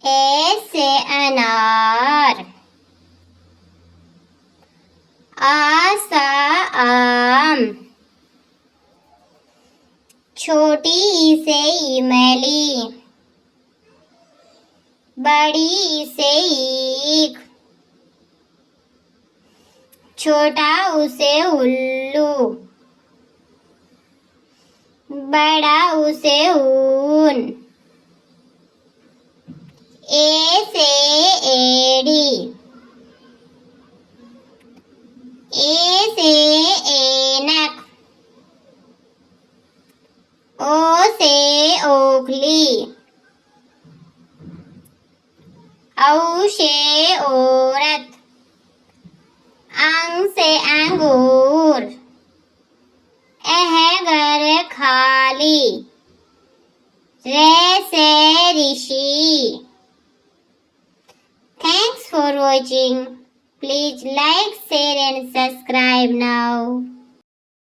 A से अनार, आ सा आम, छोटी ई से इमली, बड़ी ई से ईख, छोटा ऊ से उल्लू, बड़ा ऊ से ऊन, ए से एड़ी, ए से ऐनक, ओ से ओखली, औ से औरत, अंग से अंगूर, एह घर खाली, रे से ऋषि. Thanks for watching. Please like, share and subscribe now.